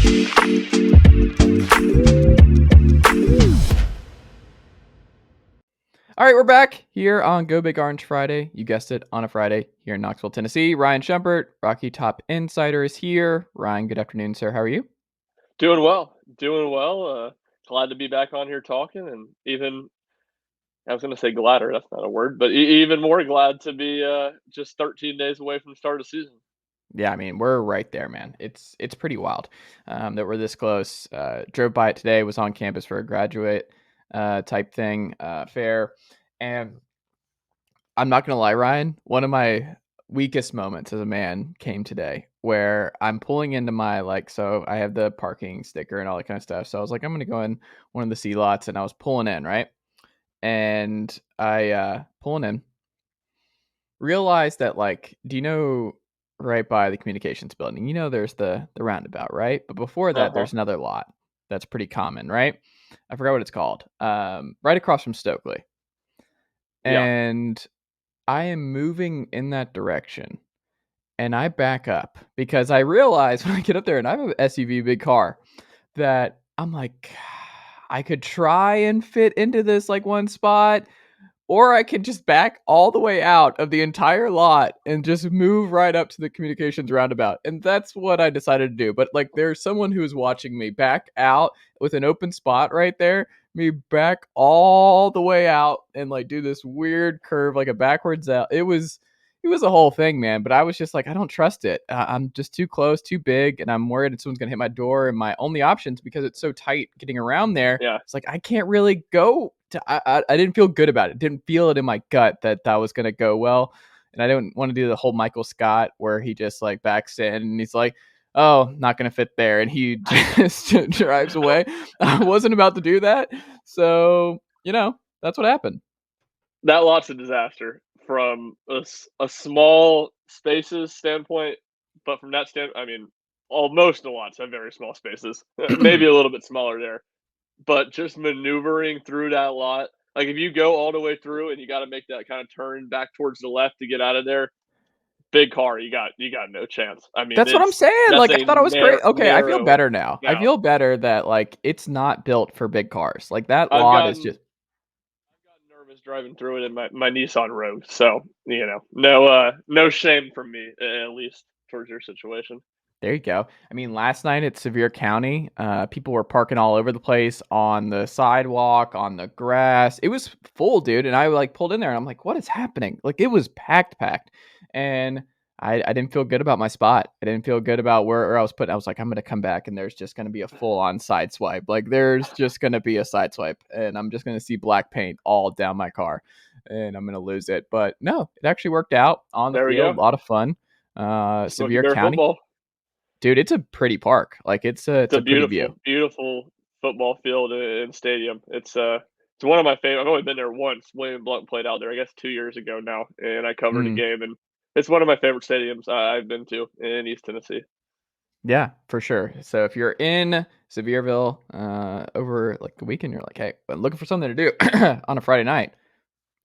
All right, we're back here on Go Big Orange Friday. You guessed it, on a Friday here in Knoxville, Tennessee. Ryan Schumpert, Rocky Top Insider, is here. Ryan, good afternoon, sir. How are you? Doing well. Doing well. Glad to be back on here talking, and even I was going to say gladder. That's not a word, but even more glad to be just 13 days away from the start of the season. Yeah, I mean, we're right there, man. It's pretty wild that we're this close. Drove by it today, was on campus for a graduate type thing, fair. And I'm not going to lie, Ryan, one of my weakest moments as a man came today where I'm pulling into my, so I have the parking sticker and all that kind of stuff. So I was like, I'm going to go in one of the C lots, and I was pulling in, right? And I pulling in, realized that, do you know right by the communications building, there's the roundabout, right? But before that, Uh-huh. there's another lot that's pretty common, right? I forgot what it's called. Right across from Stokely. Yeah. And I am moving in that direction, and I back up because I realize when I get up there, and I have an SUV, big car, that I'm like, I could try and fit into this one spot, or I could just back all the way out of the entire lot and just move right up to the communications roundabout. And that's what I decided to do. But there's someone who is watching me back out with an open spot right there, me back all the way out and do this weird curve, like a backwards out. It was a whole thing, man. But I was just like, I don't trust it. I'm just too close, too big, and I'm worried that someone's gonna hit my door. And my only options, because it's so tight getting around there, Yeah. it's like I can't really go. I didn't feel good about it. Didn't feel it in my gut that was gonna go well. And I didn't want to do the whole Michael Scott where he just backs in and he's like, "Oh, not gonna fit there," and he just drives away. I wasn't about to do that, so that's what happened. That lot's a disaster from a small spaces standpoint, but from that stand, I mean, most of the lots have very small spaces, maybe a little bit smaller there. But just maneuvering through that lot, like if you go all the way through and you got to make that kind of turn back towards the left to get out of there, big car, you got no chance. I mean, That's what I'm saying. that's I a thought it was great. Okay, I feel narrow. better now. I Now feel better that it's not built for big cars. That I've lot is gotten just. I've gotten nervous driving through it in my Nissan Rogue, so no shame from me, at least towards your situation. There you go. I mean, last night at Sevier County, people were parking all over the place on the sidewalk, on the grass. It was full, dude. And I pulled in there and I'm like, what is happening? It was packed. And I didn't feel good about my spot. I didn't feel good about where I was put. I was like, I'm going to come back and there's just going to be a full on side swipe. There's just going to be a side swipe and I'm just going to see black paint all down my car and I'm going to lose it. But no, it actually worked out on the There we field. go. A lot of fun. Smoky Sevier Bear County. football. Dude, it's a pretty park. It's It's a a pretty view. beautiful, beautiful football field and stadium. It's one of my favorite. I've only been there once. William Blunt played out there, I guess 2 years ago now, and I covered a Mm, game. And it's one of my favorite stadiums I've been to in East Tennessee. yeah, for sure. So if you're in Sevierville over the weekend, you're like, hey, I'm looking for something to do on a Friday night.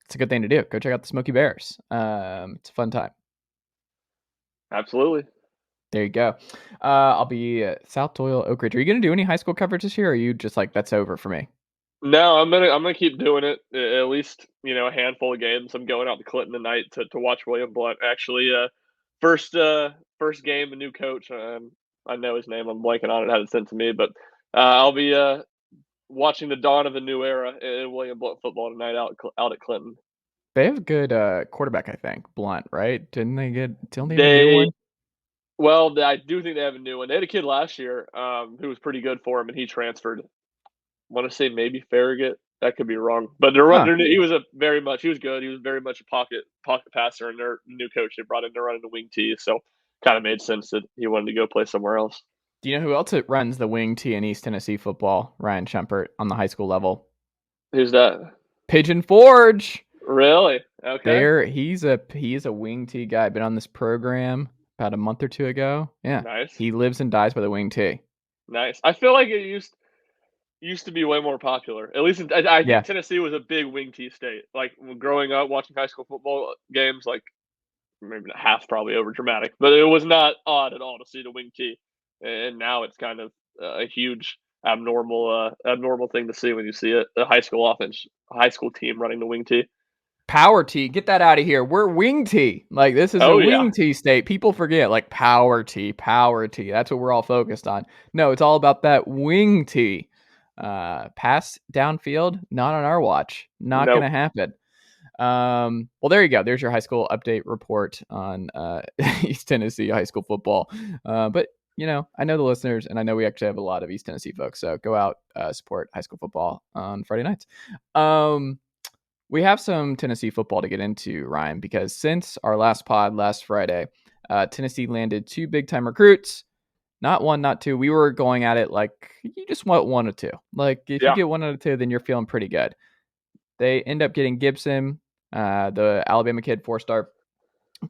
It's a good thing to do. Go check out the Smokey Bears. It's a fun time. Absolutely. There you go. I'll be at South Doyle, Oak Ridge. Are you going to do any high school coverage this year, or are you just that's over for me? No, I'm gonna keep doing it. At least a handful of games. I'm going out to Clinton tonight to watch William Blunt. Actually, first game, a new coach. I know his name. I'm blanking on it. Had it sent to me, but I'll be watching the dawn of a new era in William Blunt football tonight out at Clinton. They have a good quarterback, I think. Blunt, right? Don't they have a new They one? well, I do think they have a new one. They had a kid last year who was pretty good for him, and he transferred. Want to say maybe Farragut. That could be wrong, but Huh. he was he was good. He was very much a pocket passer, and their new coach they brought in to run into wing T, so kind of made sense that he wanted to go play somewhere else. Do you know who else runs the wing T in East Tennessee football? Ryan Schumpert on the high school level. Who's that? Pigeon Forge. Really? Okay. He's a wing T guy. Been on this program about a month or two ago. Yeah, Nice, he lives and dies by the wing T. nice. I feel like it used to be way more popular. At least I think Yeah, Tennessee was a big wing T state. Like growing up watching high school football games, like maybe not half probably over dramatic, but it was not odd at all to see the wing T. And now it's kind of a huge abnormal thing to see when you see it. A high school team running the wing tee. Power tee, get that out of here. We're wing tee. Like, this is a Oh yeah, wing tee state. People forget, like, power tee, power tee. That's what we're all focused on. No, it's all about that wing tee. Pass downfield, not on our watch. Not nope. gonna happen. Well, there you go. There's your high school update report on East Tennessee high school football. But I know the listeners, and I know we actually have a lot of East Tennessee folks. So go out, support high school football on Friday nights. We have some Tennessee football to get into, Ryan, because since our last pod last Friday, Tennessee landed 2 big time recruits. Not one, not two. We were going at it like you just want 1 or 2. Like, if you Yeah, get 1 out of 2, then you're feeling pretty good. They end up getting Gibson, the Alabama kid, 4-star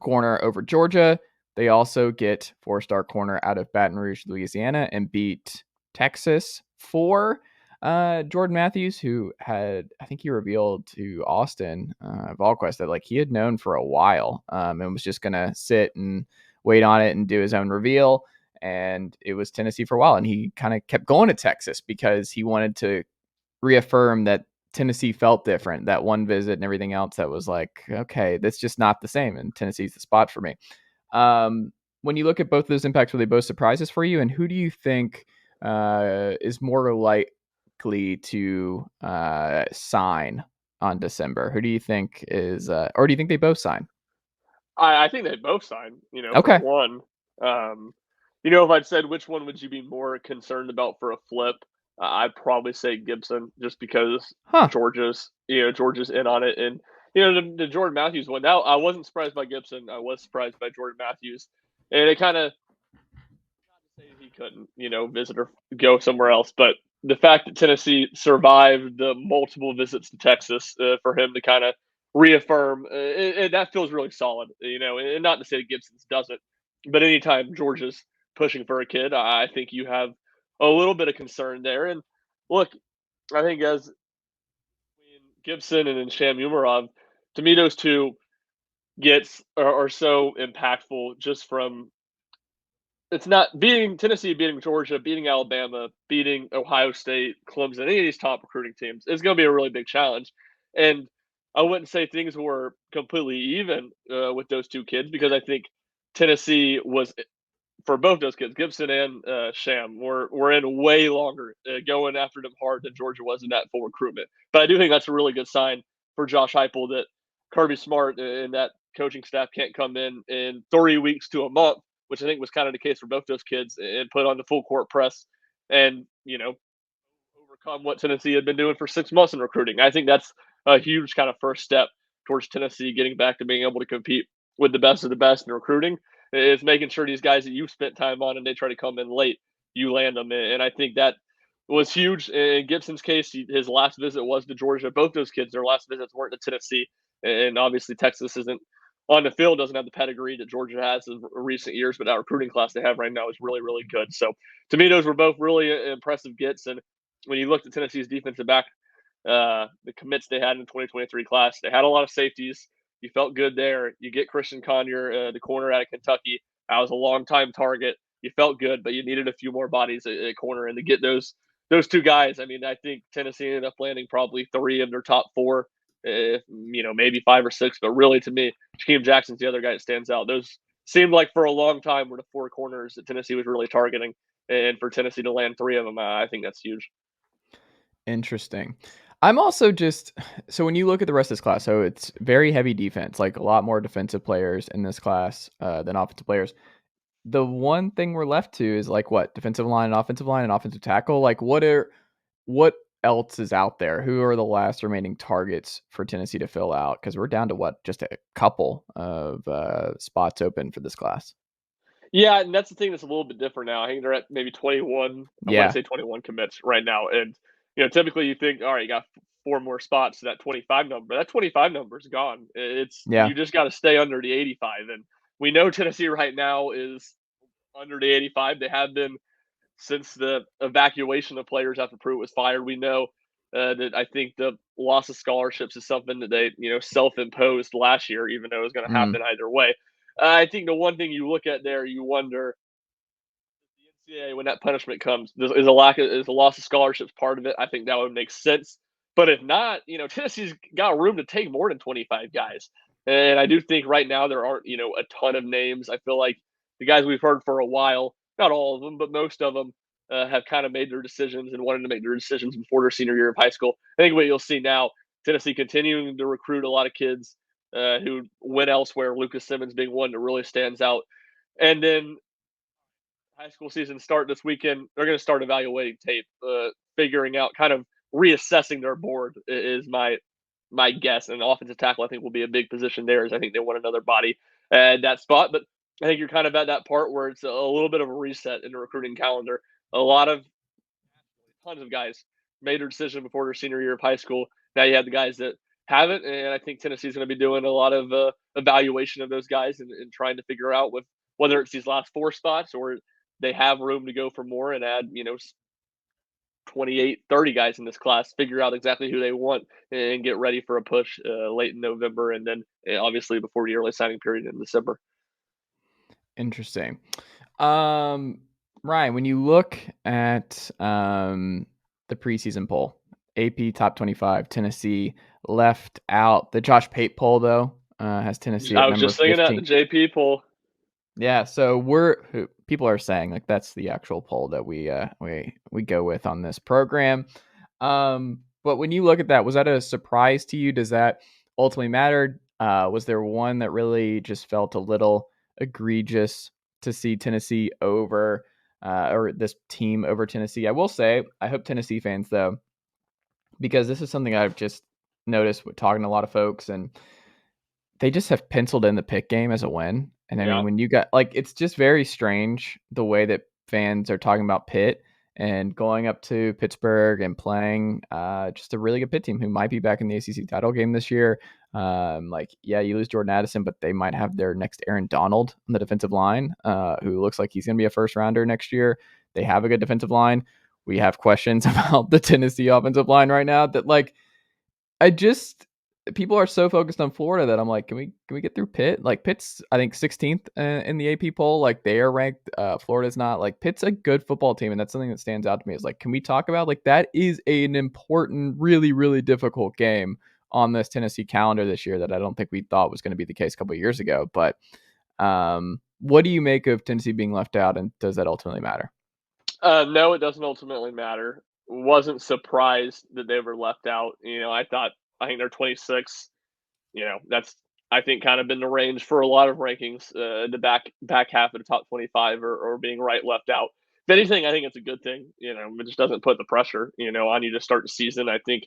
corner over Georgia. They also get 4-star corner out of Baton Rouge, Louisiana, and beat Texas for Jordan Matthews, who had, I think he revealed to Austin Volquest that like he had known for a while and was just going to sit and wait on it and do his own reveal. And it was Tennessee for a while. And he kind of kept going to Texas because he wanted to reaffirm that Tennessee felt different. That one visit and everything else that was like, okay, that's just not the same. And Tennessee's the spot for me. When you look at both of those impacts, were they both surprises for you? And who do you think is more likely to sign on December? Who do you think is, or do you think they both sign? I think they both signed. For Okay. one, if I'd said which one would you be more concerned about for a flip, I'd probably say Gibson, just because Huh. Georgia's in on it, and the Jordan Matthews one. Now I wasn't surprised by Gibson. I was surprised by Jordan Matthews, and it kind of say he couldn't, visit or go somewhere else, but the fact that Tennessee survived the multiple visits to Texas for him to kind of reaffirm, that feels really solid, and not to say that Gibson's doesn't, but anytime Georgia's pushing for a kid, I think you have a little bit of concern there. And look, I think as between Gibson and Sham Umarov, to me, those two are so impactful just from it's not beating Tennessee, beating Georgia, beating Alabama, beating Ohio State, Clemson, any of these top recruiting teams. It's going to be a really big challenge. And I wouldn't say things were completely even with those two kids, because I think Tennessee was, for both those kids, Gibson and Sham, were in way longer, going after them hard than Georgia was in that full recruitment. But I do think that's a really good sign for Josh Heupel that Kirby Smart and that coaching staff can't come in 3 weeks to a month, which I think was kind of the case for both those kids, and put on the full court press and overcome what Tennessee had been doing for 6 months in recruiting. I think that's a huge kind of first step towards Tennessee getting back to being able to compete with the best of the best in recruiting, is making sure these guys that you spent time on and they try to come in late, you land them. And I think that was huge in Gibson's case. His last visit was to Georgia. Both those kids, their last visits weren't to Tennessee. And obviously Texas isn't on the field, doesn't have the pedigree that Georgia has in recent years, but that recruiting class they have right now is really, really good. So to me, those were both really impressive gets. And when you looked at Tennessee's defensive back, the commits they had in the 2023 class, they had a lot of safeties. You felt good there. You get Christian Conyer, the corner out of Kentucky. That was a long time target. You felt good, but you needed a few more bodies at corner. And to get those two guys, I mean, I think Tennessee ended up landing probably 3 of their top 4, if, maybe 5 or 6. But really, to me, Shaquem Jackson's the other guy that stands out. Those seemed like for a long time were the 4 corners that Tennessee was really targeting. And for Tennessee to land 3 of them, I think that's huge. Interesting. I'm also just so when you look at the rest of this class, so it's very heavy defense, like a lot more defensive players in this class than offensive players. The one thing we're left to is like what defensive line and offensive tackle. Like what else is out there? Who are the last remaining targets for Tennessee to fill out? Because we're down to what, just a couple of spots open for this class. Yeah, and that's the thing that's a little bit different now. I think they're at maybe 21. I want to Yeah, say 21 commits right now, and typically you think, all right, you got 4 more spots to that 25 number. That 25 number is gone. It's yeah. you just got to stay under the 85, and we know Tennessee right now is under the 85. They have been since the evacuation of players after Pruitt was fired. We know that I think the loss of scholarships is something that they self-imposed last year, even though it was going to Mm, happen either way. I think the one thing you look at there, you wonder Yeah, when that punishment comes, is a loss of scholarships part of it? I think that would make sense. But if not, Tennessee's got room to take more than 25 guys. And I do think right now there aren't, a ton of names. I feel like the guys we've heard for a while, not all of them, but most of them have kind of made their decisions and wanted to make their decisions before their senior year of high school. I think what you'll see now, Tennessee continuing to recruit a lot of kids who went elsewhere, Lucas Simmons being one that really stands out. And then high school season start this weekend, they're going to start evaluating tape, figuring out, kind of reassessing their board is my guess. And offensive tackle, I think, will be a big position there, as I think they want another body at that spot. But I think you're kind of at that part where it's a little bit of a reset in the recruiting calendar. A lot of tons of guys made their decision before their senior year of high school. Now you have the guys that haven't, and I think Tennessee's going to be doing a lot of evaluation of those guys and trying to figure out with whether it's these last four spots or they have room to go for more and add 28, 30 guys in this class, figure out exactly who they want and get ready for a push late in November and then obviously before the early signing period in December. Interesting. Ryan, when you look at the preseason poll, AP top 25, Tennessee left out. The Josh Pate poll, though, has Tennessee I at was number just thinking that the 15. JP poll. Yeah, so people are saying like that's the actual poll that we go with on this program. But when you look at that, was that a surprise to you? Does that ultimately matter? Was there one that really just felt a little egregious to see Tennessee over or this team over Tennessee? I will say, I hope Tennessee fans though, because this is something I've just noticed with talking to a lot of folks, and they just have penciled in the Pitt game as a win. And I Yeah. mean, when you got like, it's just very strange the way that fans are talking about Pitt and going up to Pittsburgh and playing just a really good Pitt team who might be back in the ACC title game this year. Yeah, you lose Jordan Addison, but they might have their next Aaron Donald on the defensive line, who looks like he's going to be a first rounder next year. They have a good defensive line. We have questions about the Tennessee offensive line right now that like, I just people are so focused on Florida that I'm like, can we get through Pitt? Like Pitt's I think 16th in the AP poll. Like they are ranked. Florida's not. Like Pitt's a good football team, and that's something that stands out to me. Is like, can we talk about like that is an important, really really difficult game on this Tennessee calendar this year that I don't think we thought was going to be the case a couple of years ago. But what do you make of Tennessee being left out, and does that ultimately matter? No, it doesn't ultimately matter. Wasn't surprised that they were left out. I think they're 26. That's I think kind of been the range for a lot of rankings. The back half of the top 25 or being right left out. If anything, I think it's a good thing. It just doesn't put the pressure on you to start the season. I think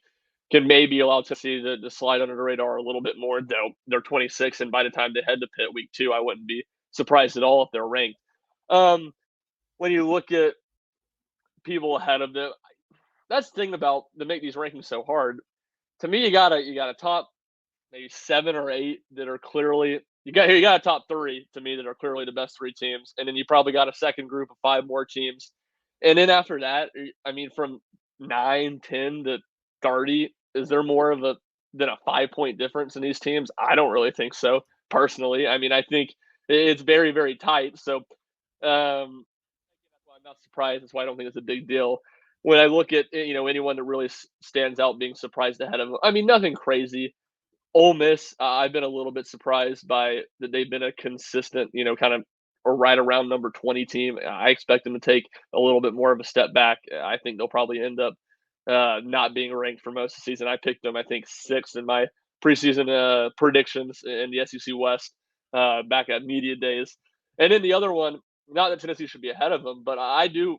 can maybe allow Tennessee to slide under the radar a little bit more. Though they're 26, and by the time they head to Pitt week 2, I wouldn't be surprised at all if they're ranked. When you look at people ahead of them. That's the thing about to make these rankings so hard. To me, you got a top maybe 7 or 8 that are clearly you got a top 3 to me that are clearly the best 3 teams, and then you probably got a second group of 5 more teams, and then after that, I mean, from 9, 10 to 30, is there more of a than a 5 point difference in these teams? I don't really think so personally. I mean, I think it's very very tight. So that's why I'm not surprised. That's why I don't think it's a big deal. When I look at anyone that really stands out being surprised ahead of them, I mean nothing crazy. Ole Miss, I've been a little bit surprised by that they've been a consistent, kind of or right around number 20 team. I expect them to take a little bit more of a step back. I think they'll probably end up not being ranked for most of the season. I picked them, I think, sixth in my preseason predictions in the SEC West back at media days. And then the other one, not that Tennessee should be ahead of them, but I do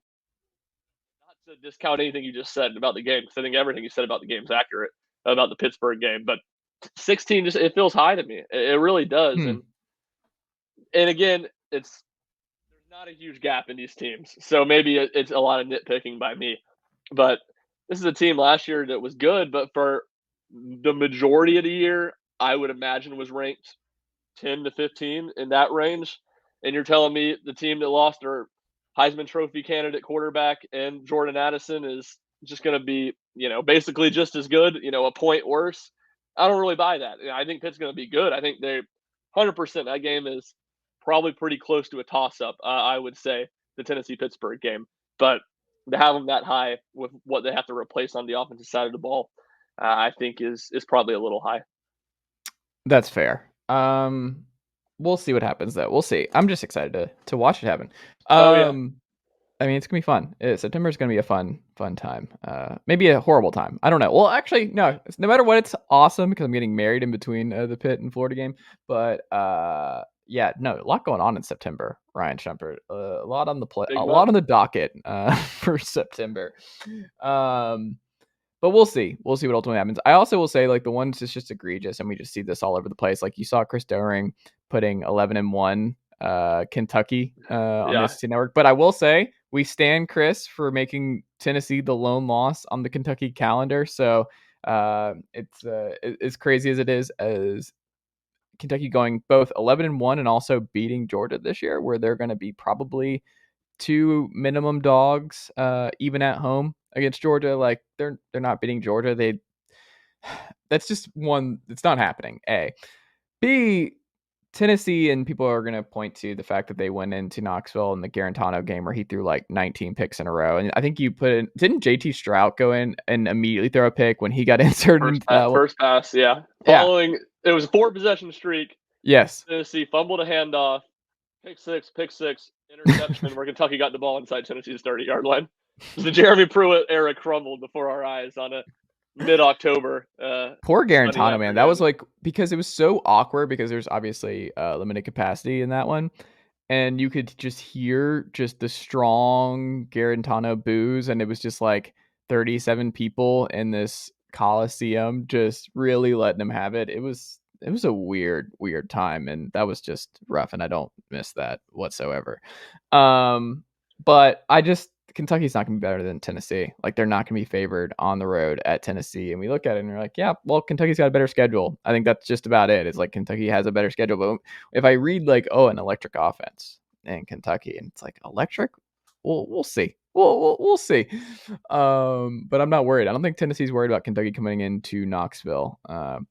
not to discount anything you just said about the game because I think everything you said about the game is accurate about the Pittsburgh game. But 16 just it feels high to me. It really does. Hmm. And again, there's not a huge gap in these teams, so maybe it's a lot of nitpicking by me. But this is a team last year that was good, but for the majority of the year, I would imagine was ranked 10 to 15 in that range. And you're telling me the team that lost their Heisman Trophy candidate quarterback and Jordan Addison is just going to be, basically just as good, a point worse. I don't really buy that. I think Pitt's going to be good. I think they 100% that game is probably pretty close to a toss up, I would say. the Tennessee-Pittsburgh game. But to have them that high with what they have to replace on the offensive side of the ball, I think is probably a little high. That's fair. We'll see what happens though. We'll see. I'm just excited to watch it happen. Oh yeah, I mean, it's gonna be fun. September is gonna be a fun time. Maybe a horrible time. I don't know. Well, actually, no. No matter what, it's awesome because I'm getting married in between the Pitt and Florida game. But yeah, no, a lot going on in September. Ryan Schumpert, a lot on the big lot month. on the docket for September. But we'll see. We'll see what ultimately happens. I also will say, like, the ones that's just egregious, and we just see this all over the place. Like, you saw Chris Doering putting 11-1 Kentucky on the Yeah, SEC Network. But I will say, we stand Chris for making Tennessee the lone loss on the Kentucky calendar. So it's as crazy as it is, as Kentucky going both 11-1 and also beating Georgia this year, where they're going to be probably 2 minimum dogs, even at home against Georgia. Like, they're not beating Georgia. That's just one. It's not happening. A, B. Tennessee, and people are going to point to the fact that they went into Knoxville in the Garantano game where he threw like 19 picks in a row. And I think you put in, didn't JT Strout go in and immediately throw a pick when he got inserted into that one? first pass. Yeah, Yeah. following it was a 4-possession streak. Yes. Tennessee fumbled a handoff, pick six, interception, where Kentucky got the ball inside Tennessee's 30-yard line. The Jeremy Pruitt era crumbled before our eyes on a mid-October. Poor Sunny Garantano, man. That was afternoon. like, because it was so awkward because there's obviously limited capacity in that one. And you could just hear just the strong Garantano boos. And it was just like 37 people in this Coliseum just really letting them have it. It was a weird time. And that was just rough. And I don't miss that whatsoever. But Kentucky's not going to be better than Tennessee. Like, they're not going to be favored on the road at Tennessee. And we look at it and we're like, yeah, well, Kentucky's got a better schedule. I think that's just about it. It's like Kentucky has a better schedule. But if I read like, oh, an electric offense in Kentucky, and it's like electric, we'll see. We'll see. But I'm not worried. I don't think Tennessee's worried about Kentucky coming into Knoxville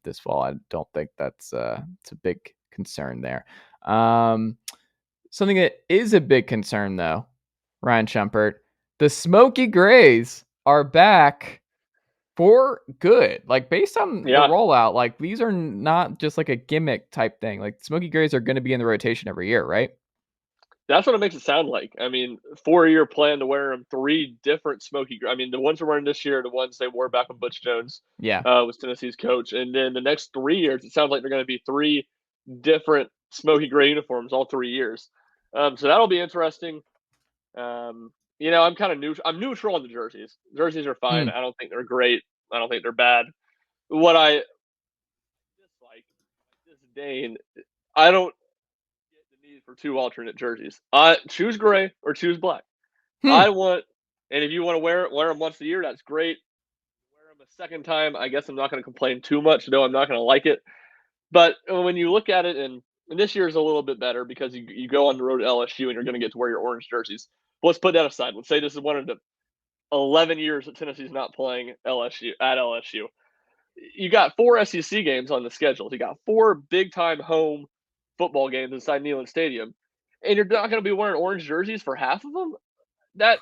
this fall. I don't think it's a big concern there. Something that is a big concern, though, Ryan Schumpert, the Smokey Greys are back for good. Like, based on the Yeah, rollout, like, these are not just like a gimmick type thing. Like, Smokey Greys are going to be in the rotation every year, right? that's what it makes it sound like. I mean, 4-year plan to wear them 3 different Smoky. I mean, the ones they're wearing this year, the ones they wore back when Butch Jones Yeah. was Tennessee's coach, and then the next 3 years, it sounds like they're going to be 3 different Smoky Gray uniforms all 3 years. So that'll be interesting. I'm kind of neutral. I'm neutral on the jerseys. Jerseys are fine. Hmm. I don't think they're great. I don't think they're bad. What I dislike, disdain, I don't get the need for 2 alternate jerseys. Choose gray or choose black. Hmm. I want, and if you want to wear them once a year, that's great. Wear them a second time, I guess I'm not going to complain too much, though I'm not going to like it. But when you look at it, and this year is a little bit better because you go on the road to LSU and you're going to get to wear your orange jerseys. But let's put that aside. Let's say this is one of the 11 years that Tennessee's not playing LSU at LSU. You got 4 SEC games on the schedule. You got 4 big time home football games inside Neyland Stadium, and you're not going to be wearing orange jerseys for half of them. That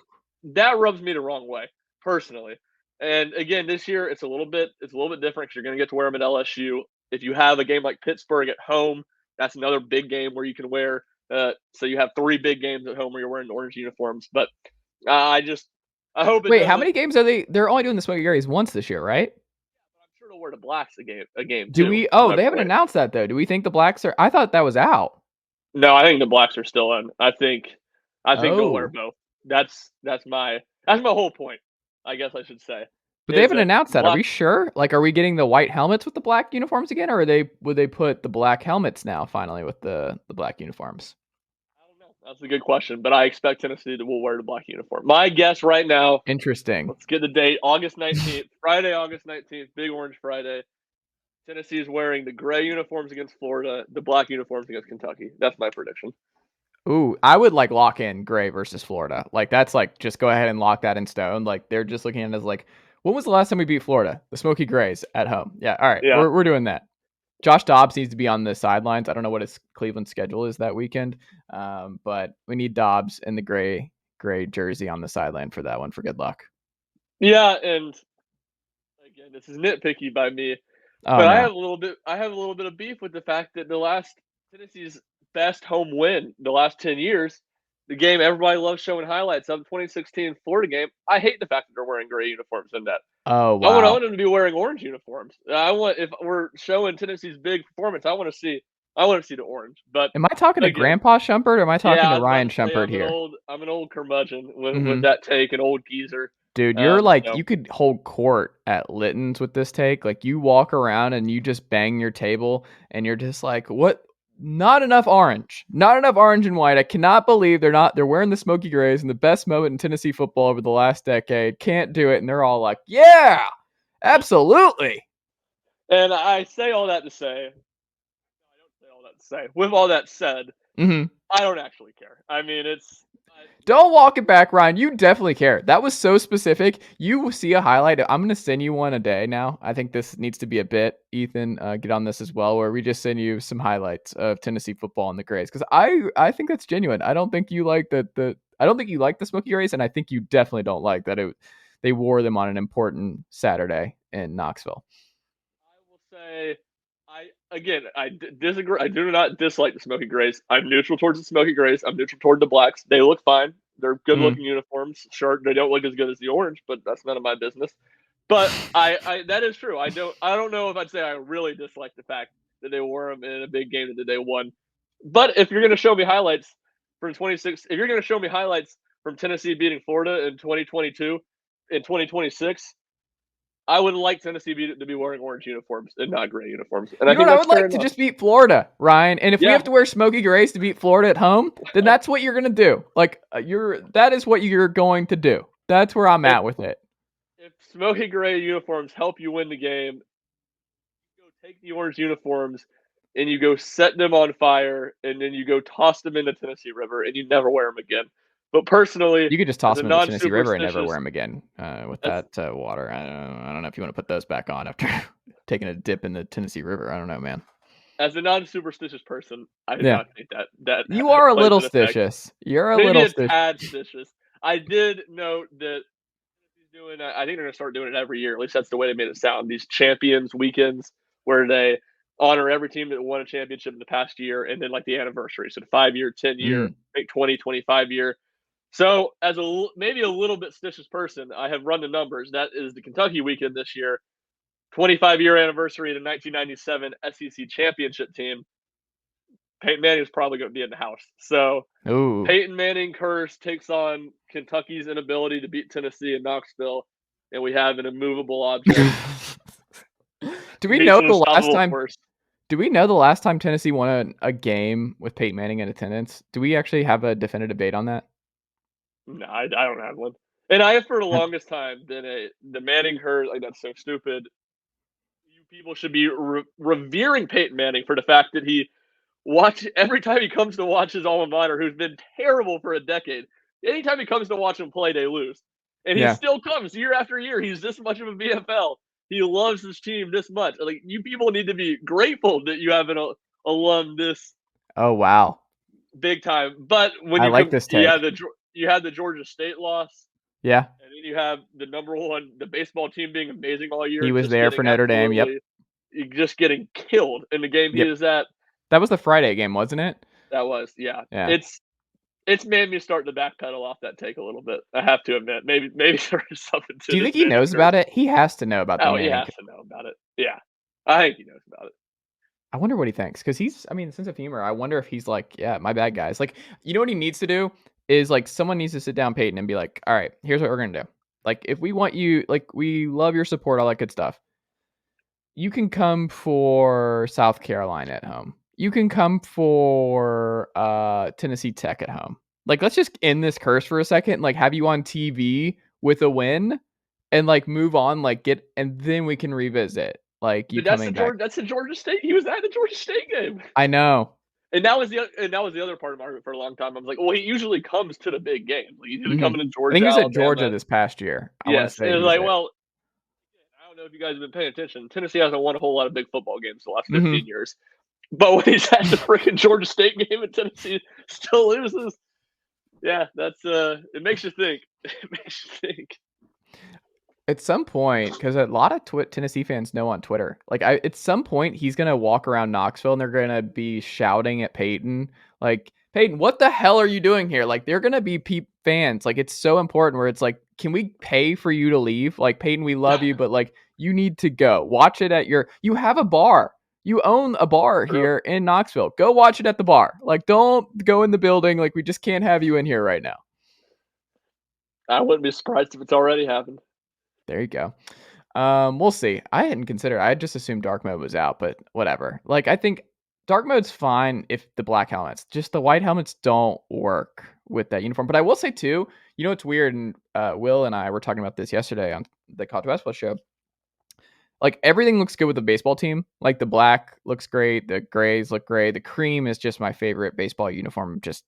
rubs me the wrong way personally. And again, this year it's a little bit different because you're going to get to wear them at LSU. If you have a game like Pittsburgh at home, that's another big game where you can wear. So you have 3 big games at home where you're wearing orange uniforms. But I hope it Wait, how doesn't. many games are they? They're only doing the Smokey Greys once this year, right? I'm sure they'll wear the blacks a game Do too. we? Is Oh, my they haven't point. announced that though. Do we think the Blacks are? I thought that was out. No, I think the blacks are still on. I think they'll wear Oh, both. That's my whole point. I guess I should say but they is haven't that announced that. Are black. we sure? Like, are we getting the white helmets with the black uniforms again, or would they put the black helmets now finally with the black uniforms? I don't know. That's a good question, but I expect Tennessee will wear the black uniform. My guess right now. Interesting. Let's get the date. August 19th, Friday, August 19th, Big Orange Friday. Tennessee is wearing the gray uniforms against Florida, the black uniforms against Kentucky. That's my prediction. Ooh, I would like lock in Gray versus Florida. Like, that's like, just go ahead and lock that in stone. Like, they're just looking at it as like, when was the last time we beat Florida? The Smoky Grays at home. Yeah, all right, Yeah. we're doing that. Josh Dobbs needs to be on the sidelines. I don't know what his Cleveland schedule is that weekend, but we need Dobbs in the gray gray jersey on the sideline for that one for good luck. Yeah, and again, this is nitpicky by me, Oh but I no. have a little bit of beef with the fact that the last Tennessee's best home win the last 10 years, the game everybody loves showing highlights of, 2016 Florida game. I hate the fact that they're wearing gray uniforms in that. Oh I wow. want them to be wearing orange uniforms. If we're showing Tennessee's big performance, I want to see the orange. But Am I talking to again, Grandpa Schumpert or am I talking yeah, to I was about Ryan to say Schumpert here? I'm an old curmudgeon with Hmm. that take, an old geezer. Dude, you're like, So you could hold court at Litton's with this take. Like, you walk around and you just bang your table and you're just like, what? Not enough orange. Not enough orange and white. I cannot believe they're wearing the Smokey Greys in the best moment in Tennessee football over the last decade. Can't do it. And they're all like, yeah, absolutely. and I say all that to say, I don't say all that to say. With all that said, Hmm. I don't actually care. I mean, Don't walk it back, Ryan. You definitely care. That was so specific. You see a highlight. I'm going to send you one a day now. I think this needs to be a bit. Ethan, get on this as well, where we just send you some highlights of Tennessee football and the Grays. Because I think that's genuine. I don't think you like I don't think you like the Smoky Grays, and I think you definitely don't like that they wore them on an important Saturday in Knoxville. I will say, I disagree. I do not dislike the Smoky Grays. I'm neutral towards the Smoky Grays. I'm neutral toward the blacks. They look fine. They're good Mm. looking uniforms. Sure, they don't look as good as the orange, but that's none of my business. But that is true. I don't know if I'd say I really dislike the fact that they wore them in a big game that they won. But if you're going to show me highlights from 26, if you're going to show me highlights from Tennessee beating Florida in 2022, in 2026, I would like Tennessee to be wearing orange uniforms and not gray uniforms, and You I know what think I that's would fair like to enough. just beat Florida, Ryan. And if we Yeah, have to wear Smoky Grays to beat Florida at home, then that's what you're gonna do. Like that is what you're going to do. That's where I'm if at with it. if smoky gray uniforms help you win the game, you go take the orange uniforms and you go set them on fire, and then you go toss them in the Tennessee River, and you never wear them again. But personally, You could just as toss a them in the Tennessee River and never wear non-superstitious, them again with as that water. I don't know if you want to put those back on after taking a dip in the Tennessee River. I don't know, man. as a non-superstitious person, I do Yeah, not think that you are a plays little an effect. stitious. You're a Maybe little a stitious. tad stitious. I did note that he's doing. I think they're gonna start doing it every year. At least that's the way they made it sound. These champions weekends where they honor every team that won a championship in the past year, and then like the anniversary. So the 5 year, 10 year, Mm. make 20, 25 year. So as maybe a little bit stitious person, I have run the numbers. That is the Kentucky weekend this year. 25-year anniversary of the 1997 SEC championship team. Peyton Manning is probably going to be in the house. So Ooh. Peyton Manning curse takes on Kentucky's inability to beat Tennessee in Knoxville, and we have an immovable object Do we meets know an the last unstoppable time? force. Do we know the last time Tennessee won a game with Peyton Manning in attendance? Do we actually have a definitive date on that? No, I don't have one. And I have for the longest time been the Manning curse. Like, that's so stupid. You people should be revering Peyton Manning for the fact that he watch every time he comes to watch his alma mater, who's been terrible for a decade. Anytime he comes to watch him play, they lose, and he Yeah. still comes year after year. He's this much of a VFL. He loves his team this much. Like, you people need to be grateful that you have an alum this Oh wow. big time. But when I like this take. you had the Georgia State loss, Yeah. and then you have the number one, the baseball team being amazing all year, He and was there for Notre Dame. Yep. just getting killed in the game he Yep. is at. That was the Friday game, wasn't it? That was, yeah. Yeah. It's made me start to backpedal off that take a little bit. I have to admit, maybe there is something to Do you this think he Manning knows curse. about it? He has to know about the Oh, he Manning. has to know about it. Yeah, I think he knows about it. I wonder what he thinks because I mean, sense of humor. I wonder if he's like, yeah, my bad, guys. Like, you know what he needs to do is like someone needs to sit down Peyton and be like, all right, here's what we're gonna do. Like, if we want you, like, we love your support, all that good stuff. You can come for South Carolina at home. You can come for Tennessee Tech at home. Like, let's just end this curse for a second. Like, have you on TV with a win, and like move on. Like, and then we can revisit. Like, you But that's coming back. That's the Georgia State. He was at the Georgia State game, I know. and that was the other part of my argument for a long time. I was like, well, he usually comes to the big game. Like, he's usually Hmm. coming to I think Georgia, he was at Georgia Alabama. this past year. I want to Yes, and say it he was was like, there. well, I don't know if you guys have been paying attention. Tennessee hasn't won a whole lot of big football games the last 15 years. But when he's at the freaking Georgia State game and Tennessee still loses, Yeah, that's it makes you think. It makes you think. At some point, because a lot of Tennessee fans know on Twitter, like at some point he's gonna walk around Knoxville and they're gonna be shouting at Peyton, like Peyton, what the hell are you doing here? Like they're gonna be fans. Like it's so important where it's like, can we pay for you to leave? Like Peyton, we love you, but like you need to go. Watch it at you have a bar. You own a bar True. here in Knoxville. Go watch it at the bar. Like don't go in the building. Like we just can't have you in here right now. I wouldn't be surprised if it's already happened. There you go. We'll see. I hadn't considered. I just assumed dark mode was out, but whatever. Like I think dark mode's fine if the black helmets. Just the white helmets don't work with that uniform. But I will say too, you know what's weird, and Will and I were talking about this yesterday on the college basketball show. Like everything looks good with the baseball team. Like the black looks great, the grays look great. The cream is just my favorite baseball uniform, just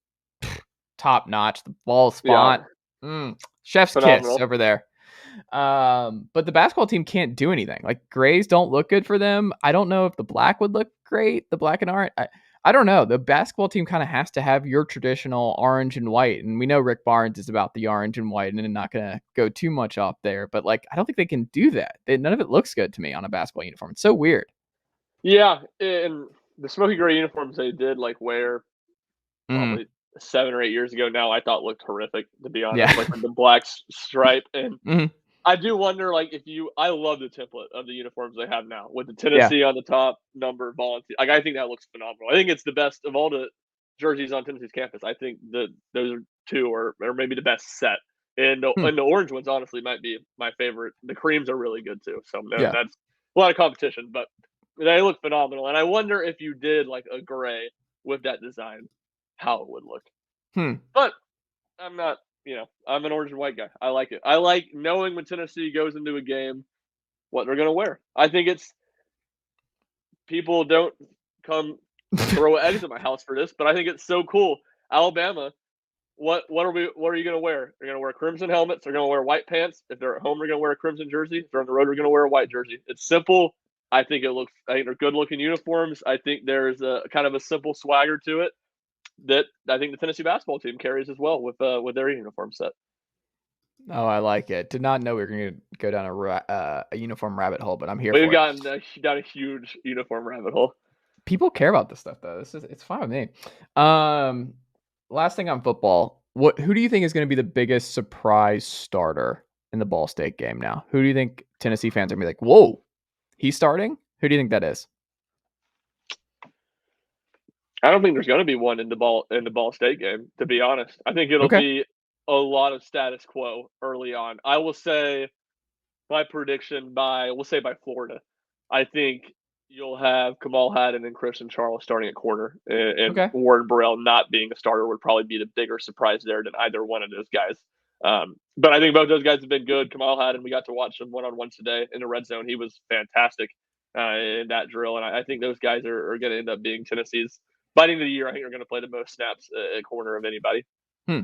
top notch. The ball Yeah, font, chef's kiss phenomenal. over there. But the basketball team can't do anything. Like grays don't look good for them. I don't know if the black would look great, the black and orange. I don't know. The basketball team kind of has to have your traditional orange and white. And we know Rick Barnes is about the orange and white and I'm not going to go too much off there. But like, I don't think they can do that. None of it looks good to me on a basketball uniform. It's so weird. Yeah, and the Smokey Grey uniforms they did like wear Mm, probably 7 or 8 years ago now, I thought looked horrific, to be honest, yeah. like with the black stripe. And mm, I do wonder, like, if you, I love the template of the uniforms they have now with the yeah. Tennessee on the top, number, volunteer. Like, I think that looks phenomenal. I think it's the best of all the jerseys on Tennessee's campus. I think that those are two or maybe the best set. Hmm, And the orange ones honestly might be my favorite. The creams are really good too. So yeah. that's a lot of competition, but they look phenomenal. And I wonder if you did like a gray with that design, how it would look. Hmm. But I'm not, I'm an orange and white guy. I like it. I like knowing when Tennessee goes into a game what they're going to wear. I think it's people don't come throw eggs at my house for this, but I think it's so cool. Alabama, what are you going to wear? They're going to wear crimson helmets. They're going to wear white pants. If they're at home, they're going to wear a crimson jersey. If they're on the road, they're going to wear a white jersey. It's simple. I think they're good looking uniforms. I think there's a kind of a simple swagger to it that I think the Tennessee basketball team carries as well with their uniform set. Oh, I like it. Did not know we were going to go down a uniform rabbit hole, but I'm here We've for it. gotten down a huge uniform rabbit hole. People care about this stuff though. It's fine with me. Um, Last thing on football. Who do you think is going to be the biggest surprise starter in the Ball State game now? Who do you think Tennessee fans are going to be like, "Whoa, he's starting"? Who do you think that is? I don't think there's going to be one in the Ball State game. To be honest, I think it'll Okay. be a lot of status quo early on. I will say my prediction we'll say by Florida. I think you'll have Kamal Haddon and Christian Charles starting at corner, and Okay. Warren Burrell not being a starter would probably be the bigger surprise there than either one of those guys. But I think both those guys have been good. Kamal Haddon, we got to watch him one on one today in the red zone. He was fantastic in that drill, and I think those guys are going to end up being Tennessee's fighting of the year. I think they're going to play the most snaps at corner of anybody. Hmm.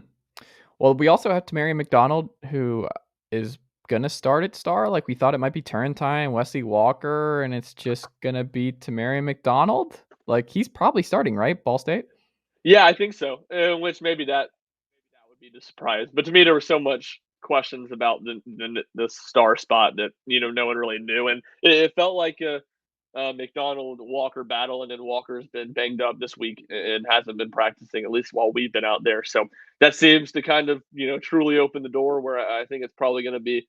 Well, we also have Tamarion McDonald, who is gonna start at star. Like we thought it might be Turrentine, Wesley Walker, and it's just gonna be Tamarion McDonald. Like he's probably starting, right? Ball State. Yeah, I think so. Which maybe that would be the surprise. But to me, there was so much questions about the star spot that no one really knew, and it felt like a McDonald Walker battle, and then Walker's been banged up this week and hasn't been practicing at least while we've been out there. So that seems to kind of truly open the door where I think it's probably going to be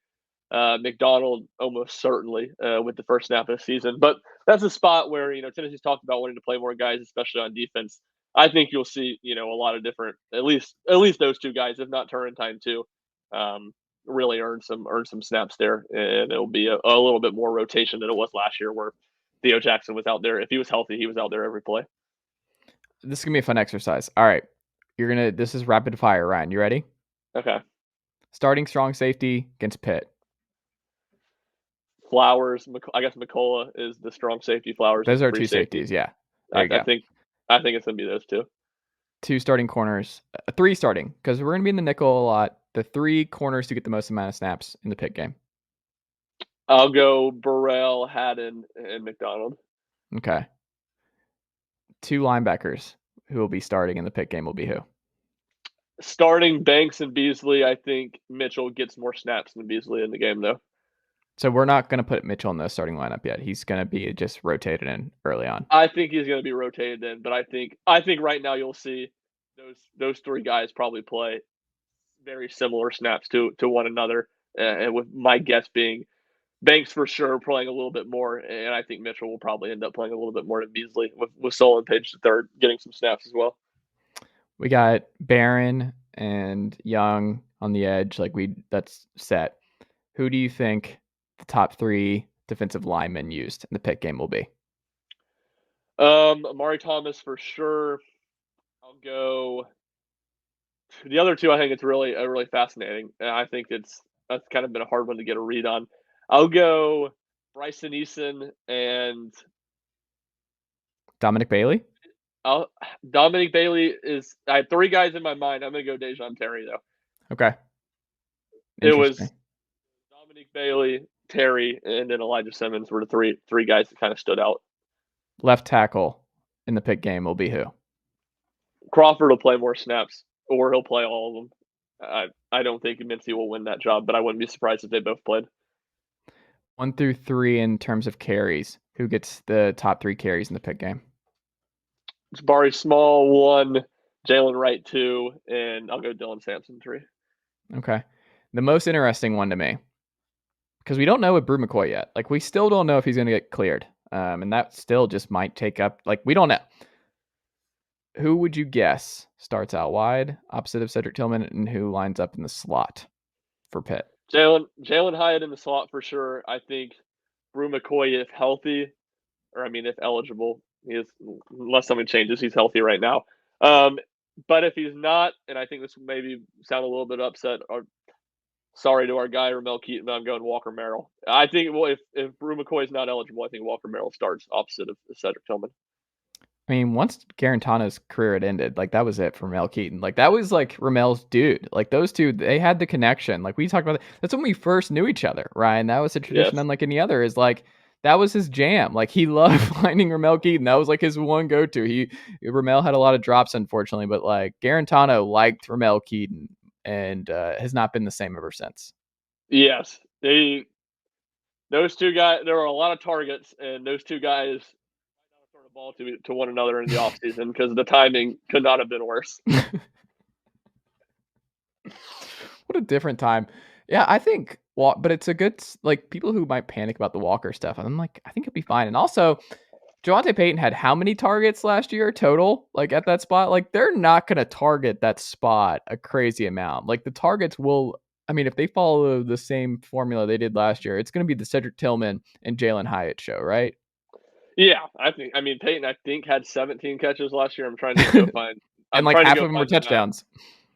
McDonald almost certainly with the first snap of the season. But that's a spot where Tennessee's talked about wanting to play more guys, especially on defense. I think you'll see a lot of different at least those two guys, if not Turrentine too, um, really earn some snaps there, and it'll be a little bit more rotation than it was last year, where Theo Jackson was out there. If he was healthy, he was out there every play. This is gonna be a fun exercise. All right, This is rapid fire, Ryan. You ready? Okay, Starting strong safety against Pitt. Flowers. I guess McCullough is the strong safety. Flowers is Those the are free two safety. safeties. Yeah, there I, you I go. think I think it's gonna be those two. Two starting corners, three starting because we're gonna be in the nickel a lot. The three corners to get the most amount of snaps in the Pitt game. I'll go Burrell, Haddon, and McDonald. Okay. Two linebackers who will be starting in the Pitt game will be who? starting Banks and Beasley, I think Mitchell gets more snaps than Beasley in the game, though. So we're not going to put Mitchell in the starting lineup yet. He's going to be just rotated in early on. I think he's going to be rotated in, but I think right now you'll see those three guys probably play very similar snaps to one another, and with my guess being Banks for sure playing a little bit more, and I think Mitchell will probably end up playing a little bit more than Beasley, with Solon Page the third getting some snaps as well. We got Barron and Young on the edge. That's set. Who do you think the top 3 defensive linemen used in the Pitt game will be? Amari Thomas for sure. I'll go. The other two, I think it's really fascinating. And I think that's kind of been a hard one to get a read on. I'll go Bryson Eason and Dominic Bailey? Dominic Bailey is. I have 3 guys in my mind. I'm gonna go Dejon Terry though. Okay. It Interesting. was Dominic Bailey, Terry, and then Elijah Simmons were the three guys that kind of stood out. Left tackle in the Pitt game will be who? Crawford will play more snaps, or he'll play all of them. I don't think Mincy will win that job, but I wouldn't be surprised if they both played. 1 through 3 in terms of carries. Who gets the top 3 carries in the Pitt game? Jabari Small 1, Jalen Wright 2, and I'll go Dylan Sampson 3. Okay. The most interesting one to me, because we don't know with Brew McCoy yet. We still don't know if he's going to get cleared. And that still just might take up, we don't know. Who would you guess starts out wide, opposite of Cedric Tillman, and who lines up in the slot for Pitt? Jalen Hyatt in the slot for sure. I think Brew McCoy, if healthy, if eligible, he is, unless something changes, he's healthy right now. But if he's not, and I think this will maybe sound a little bit upset, or sorry to our guy Ramel Keaton, I'm going Walker Merrill. I think if Brew McCoy is not eligible, I think Walker Merrill starts opposite of Cedric Tillman. Once Garantano's career had ended, that was it for Ramel Keaton. That was Ramel's dude. Those two, they had the connection. We talked about that's when we first knew each other, Ryan. That was a tradition Yes. unlike any other. Is that was his jam. He loved finding Ramel Keaton. That was his one go-to. Ramel had a lot of drops, unfortunately, but Garantano liked Ramel Keaton and has not been the same ever since. Yes, those two guys. There were a lot of targets, and those two guys throw the ball to one another in the offseason because the timing could not have been worse. What a different time. Yeah, I think. Well, but it's a good people who might panic about the Walker stuff. I'm I think it'll be fine. And also, Javonte Payton had how many targets last year total? At that spot, they're not going to target that spot a crazy amount. The targets will. If they follow the same formula they did last year, it's going to be the Cedric Tillman and Jalen Hyatt show, right? Yeah, Peyton, I think, had 17 catches last year. I'm trying to go find. And half of them were touchdowns.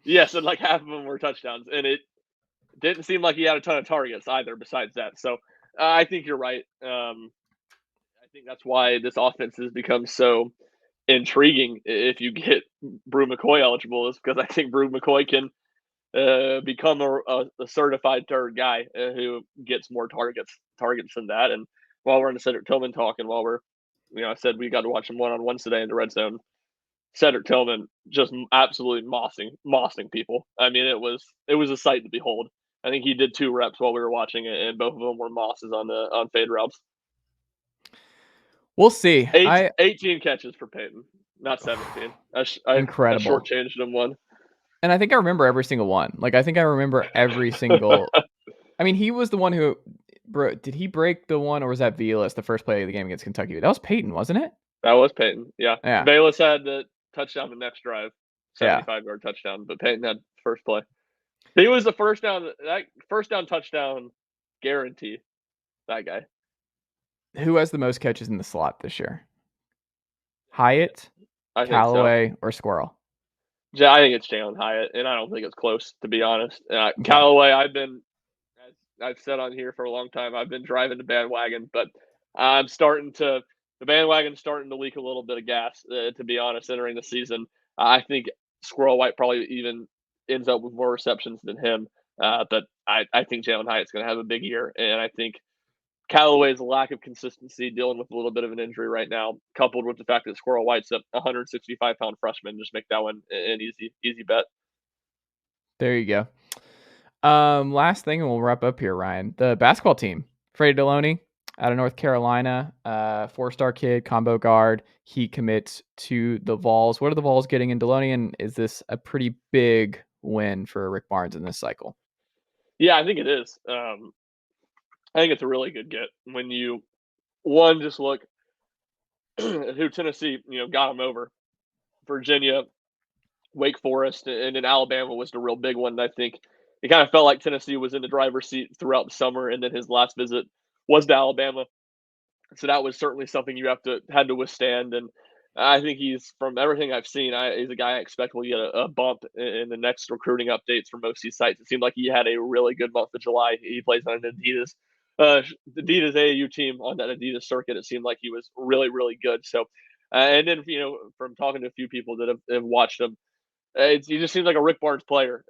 Yes, and half of them were touchdowns, and it didn't seem like he had a ton of targets either. Besides that, so I think you're right. I think that's why this offense has become so intriguing. If you get Brew McCoy eligible, is because I think Brew McCoy can become a certified third guy who gets more targets than that. And while we're in the Cedric Tillman talk, and while we're, I said we got to watch him one-on-one today in the red zone. Cedric Tillman just absolutely mossing people. It was a sight to behold. I think he did 2 reps while we were watching it, and both of them were mosses on fade routes. We'll see. 18 catches for Peyton, not 17. Incredible. I shortchanged him one. And I think I remember every single one. I think I remember every single. He was the one who. Did he break the one, or was that Vilas the first play of the game against Kentucky? That was Peyton, wasn't it? That was Peyton. Yeah. Vilas had the touchdown the next drive, 75-yard touchdown, but Peyton had first play. He was the first down touchdown guarantee. That guy. Who has the most catches in the slot this year? Hyatt, Callaway, or Squirrel? Yeah, I think it's Jalen Hyatt, and I don't think it's close, to be honest. Callaway, I've said on here for a long time, I've been driving the bandwagon, but the bandwagon's starting to leak a little bit of gas, to be honest, entering the season. I think Squirrel White probably even ends up with more receptions than him. But I think Jalen Hyatt's going to have a big year, and I think Callaway's lack of consistency, dealing with a little bit of an injury right now, coupled with the fact that Squirrel White's a 165-pound freshman, just make that one an easy bet. There you go. Last thing, and we'll wrap up here, Ryan. The basketball team, Freddie Dilione out of North Carolina, 4-star kid, combo guard. He commits to the Vols. What are the Vols getting in Dilione, and is this a pretty big win for Rick Barnes in this cycle? Yeah, I think it is. I think it's a really good get when you just look at who Tennessee got them over. Virginia, Wake Forest, and then Alabama was the real big one. I think it kind of felt like Tennessee was in the driver's seat throughout the summer, and then his last visit was to Alabama. So that was certainly something you had to withstand. And I think he's, from everything I've seen, he's a guy I expect will get a bump in the next recruiting updates from most of these sites. It seemed like he had a really good month of July. He plays on an Adidas AAU team on that Adidas circuit. It seemed like he was really, really good. So, and then from talking to a few people that have watched him, he just seems like a Rick Barnes player.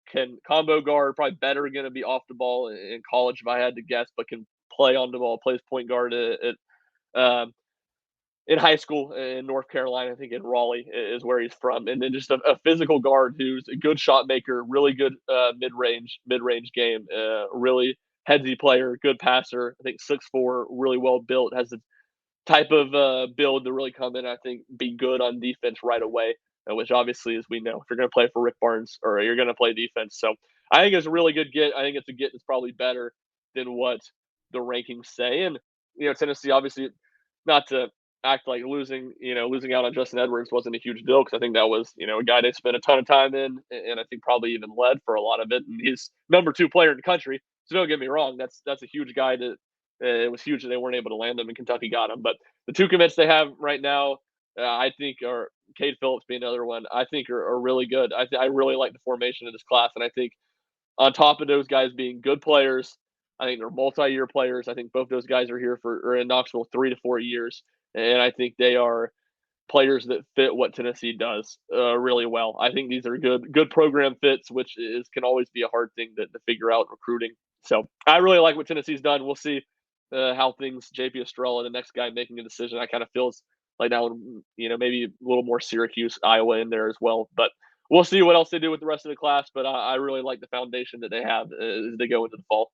Can combo guard, probably better going to be off the ball in college if I had to guess, but can play on the ball, plays point guard in high school in North Carolina. I think in Raleigh is where he's from, and then just a physical guard who's a good shot maker, really good mid range game, really headsy player, good passer. I think 6'4", really well built, has the type of build to really come in. I think be good on defense right away, which obviously, as we know, if you're going to play for Rick Barnes or you're going to play defense, so I think it's a really good get. I think it's a get that's probably better than what the rankings say. And Tennessee, obviously, not to act like losing out on Justin Edwards wasn't a huge deal, because I think that was a guy they spent a ton of time in, and I think probably even led for a lot of it. And he's number 2 player in the country. So don't get me wrong, that's a huge guy that it was huge that they weren't able to land him, and Kentucky got him. But the 2 commits they have right now, I think, are Cade Phillips being another one. I think are really good. I really like the formation of this class, and I think on top of those guys being good players, I think they're multi-year players. I think both those guys are here or in Knoxville 3 to 4 years, and I think they are players that fit what Tennessee does really well. I think these are good program fits, which can always be a hard thing to figure out recruiting. So I really like what Tennessee's done. We'll see how things. JP Estrella, the next guy making a decision, I kind of feels like that one, maybe a little more Syracuse, Iowa in there as well. But we'll see what else they do with the rest of the class. But I really like the foundation that they have as they go into the fall.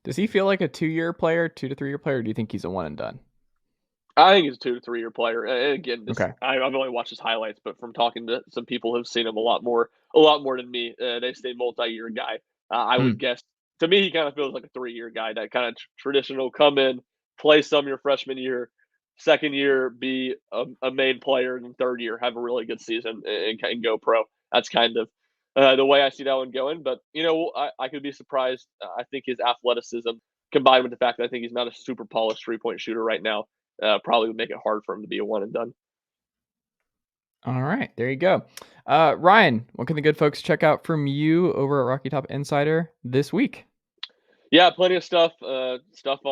Does he feel like a 2-year player, 2 to 3 year player? Or do you think he's a one and done? I think he's a 2 to 3 year player. And again, Okay. I've only watched his highlights, but from talking to some people who've seen him a lot more than me, they say multi-year guy. I would guess, to me, he kind of feels like a 3-year guy. That kind of traditional, come in, play some your freshman year, second year be a main player, and then third year have a really good season and go pro. That's kind of the way I see that one going. But I could be surprised. I think his athleticism, combined with the fact that I think he's not a super polished 3-point shooter right now, probably would make it hard for him to be a one and done. All right, there you go. Ryan, what can the good folks check out from you over at Rocky Top Insider this week? Yeah, plenty of stuff on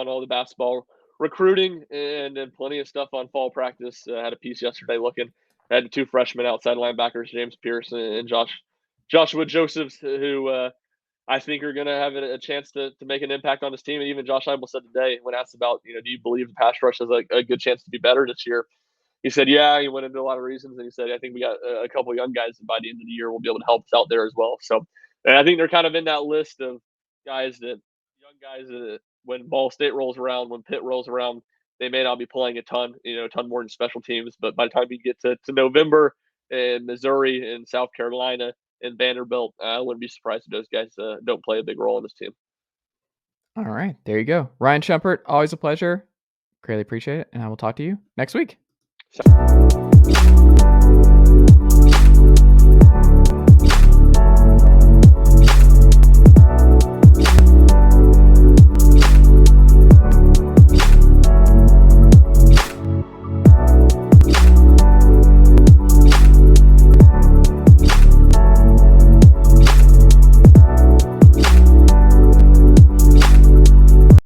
all the basketball recruiting, and then plenty of stuff on fall practice. I had a piece yesterday looking at the 2 freshmen outside linebackers, James Pierce and Joshua Josephs, who I think are going to have a chance to make an impact on this team. And even Josh Heupel said today, when asked about, do you believe the pass rush has a good chance to be better this year? He said, yeah, he went into a lot of reasons. And he said, I think we got a couple of young guys that by the end of the year will be able to help us out there as well. So, and I think they're kind of in that list of young guys that when Ball State rolls around, when Pitt rolls around, they may not be playing a ton more in special teams. But by the time you get to November in Missouri and South Carolina and Vanderbilt, I wouldn't be surprised if those guys don't play a big role in this team. All right, there you go. Ryan Schumpert, always a pleasure. Greatly appreciate it, and I will talk to you next week. So